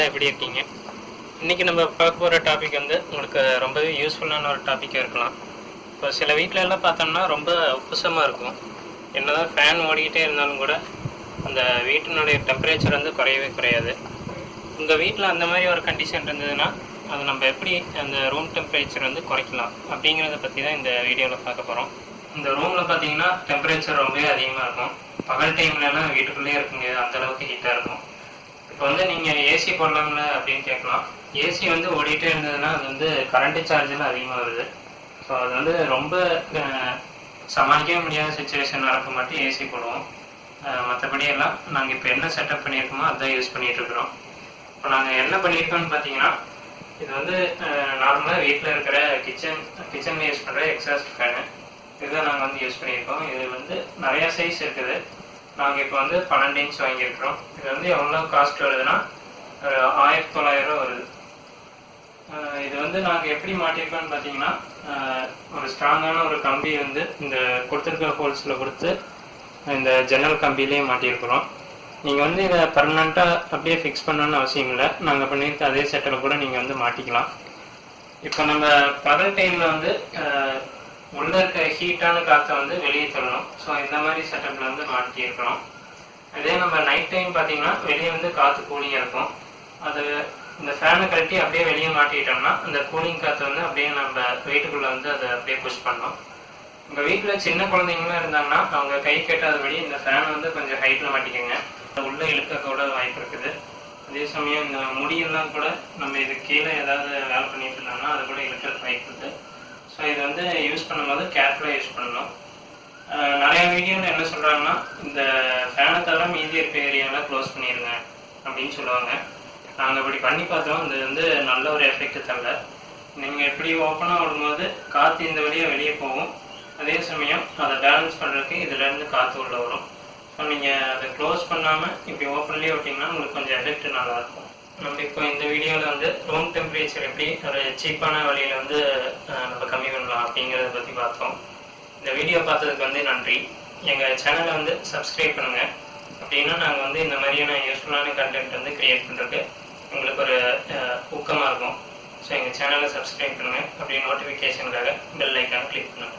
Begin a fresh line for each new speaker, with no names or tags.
எப்படி இருக்கீங்க? இன்றைக்கி நம்ம பார்க்க போகிற டாபிக் வந்து உங்களுக்கு ரொம்பவே யூஸ்ஃபுல்லான ஒரு டாப்பிக்காக இருக்கலாம். இப்போ சில வீட்டிலலாம் பார்த்தோம்னா ரொம்ப உப்புசமாக இருக்கும். என்னதான் ஃபேன் ஓடிக்கிட்டே இருந்தாலும் கூட அந்த வீட்டினுடைய டெம்பரேச்சர் வந்து குறையவே குறையாது. உங்கள் வீட்டில் அந்த மாதிரி ஒரு கண்டிஷன் இருந்ததுன்னா அதை நம்ம எப்படி அந்த ரூம் டெம்பரேச்சர் வந்து குறைக்கலாம் அப்படிங்கிறத பற்றி தான் இந்த வீடியோவில் பார்க்க போகிறோம். இந்த ரூமில் பார்த்தீங்கன்னா டெம்பரேச்சர் ரொம்பவே அதிகமாக இருக்கும். பகல் டைம்லலாம் வீட்டுக்குள்ளேயே இருக்க முடியாது, அந்தளவுக்கு ஹீட்டாக இருக்கும். இப்போ வந்து நீங்கள் ஏசி போடலாம்ல அப்படின்னு கேட்கலாம். ஏசி வந்து ஓடிட்டே இருந்ததுன்னா அது வந்து கரண்ட்டு சார்ஜெலாம் அதிகமாக வருது. ஸோ அது வந்து ரொம்ப சமாளிக்கவே முடியாத சுச்சுவேஷன் நடக்க மாட்டேன் ஏசி போடுவோம். மற்றபடியெல்லாம் நாங்கள் இப்போ என்ன செட்டப் பண்ணியிருக்கோமோ அதுதான் யூஸ் பண்ணிகிட்ருக்குறோம். இப்போ நாங்கள் என்ன பண்ணியிருக்கோம்னு பார்த்தீங்கன்னா, இது வந்து நார்மலாக வீட்டில் இருக்கிற கிச்சனில் யூஸ் பண்ணுற எக்ஸாஸ்ட் ஃபேனு இதுதான் நாங்கள் வந்து யூஸ் பண்ணியிருக்கோம். இது வந்து நிறையா சைஸ் இருக்குது. நாங்கள் இப்போ வந்து 12 இன்ச் வாங்கியிருக்கிறோம். இது வந்து எவ்வளோ காஸ்ட் வருதுன்னா 1900 வருது. இது வந்து நாங்கள் எப்படி மாட்டியிருக்கோம்னு பார்த்தீங்கன்னா, ஒரு ஸ்ட்ராங்கான ஒரு கம்பி வந்து இந்த கொடுத்துருக்க ஹோல்ஸில் கொடுத்து இந்த ஜன்னல் கம்பியிலே மாட்டியிருக்கிறோம். நீங்கள் வந்து இதை பர்மனெண்ட்டாக அப்படியே ஃபிக்ஸ் பண்ணணும்னு அவசியம் இல்லை. நாங்கள் பண்ணியிருக்க அதே செட்டில் கூட நீங்கள் வந்து மாட்டிக்கலாம். இப்போ நம்ம பகல் டைமில் வந்து உள்ளே இருக்க ஹீட்டான காற்றை வந்து வெளியே தள்ளணும். ஸோ இந்த மாதிரி செட்டப்பில் வந்து மாட்டியிருக்கிறோம். இதே நம்ம நைட் டைம் பார்த்தீங்கன்னா வெளியே வந்து காற்று கூலிங்காக இருக்கும். அது இந்த ஃபேனை கழட்டி அப்படியே வெளியே மாட்டிக்கிட்டோம்னா அந்த கூலிங் காற்று வந்து அப்படியே நம்ம வீட்டுக்குள்ளே வந்து அதை அப்படியே புஷ் பண்ணணும். உங்கள் வீட்டில் சின்ன குழந்தைங்களாம் இருந்தாங்கன்னா அவங்க கை கட்டாதபடி இந்த ஃபேனை வந்து கொஞ்சம் ஹைட்டில் மாட்டிக்கோங்க. உள்ளே இழுக்க கூட வாய்ப்பு இருக்குது. அதே சமயம் இந்த முடியெல்லாம் கூட நம்ம இது கீழே ஏதாவது வேலை பண்ணிட்டு இருந்தோம்னா அது கூட இழுக்கிறதுக்கு வாய்ப்பு இருக்குது. ஸோ இது வந்து யூஸ் பண்ணும்போது கேர்ஃபுல்லாக யூஸ் பண்ணணும். நிறைய வீடியோவில் என்ன சொல்கிறாங்கன்னா, இந்த ஃபேனை தவிர மீதி இருக்க ஏரியாவில் க்ளோஸ் பண்ணிடுங்க அப்படின்னு சொல்லுவாங்க. நாங்கள் இப்படி பண்ணி பார்த்தோம். இது வந்து நல்ல ஒரு எஃபெக்ட் தரல. நீங்கள் எப்படி ஓப்பனாக விடும்போது காற்று இந்த வழியாக வெளியே போகும். அதே சமயம் அதை பேலன்ஸ் பண்ணுறதுக்கு இதிலேருந்து காற்று உள்ளே வரும். ஸோ நீங்கள் அதை க்ளோஸ் பண்ணாமல் இப்படி ஓப்பன்லேயே விட்டிங்கன்னா உங்களுக்கு கொஞ்சம் எஃபெக்ட் நல்லாயிருக்கும். நம்ம இப்போ இந்த வீடியோவில் வந்து ரூம் டெம்பரேச்சர் எப்படி ஒரு சீப்பான வழியில் வந்து நம்ம கம்மி பண்ணலாம் அப்படிங்கிறத பற்றி பார்த்தோம். இந்த வீடியோ பார்த்ததுக்கு வந்து நன்றி. எங்கள் சேனலை வந்து சப்ஸ்கிரைப் பண்ணுங்கள். அப்படின்னா நாங்கள் வந்து இந்த மாதிரியான யூஸ்ஃபுல்லான கண்டென்ட் வந்து க்ரியேட் பண்ணுறதுக்கு உங்களுக்கு ஒரு ஊக்கமாக இருக்கும். ஸோ எங்கள் சேனலை சப்ஸ்கிரைப் பண்ணுங்கள். அப்படியே நோட்டிஃபிகேஷனுக்காக பெல் ஐக்கானை கிளிக் பண்ணுங்கள்.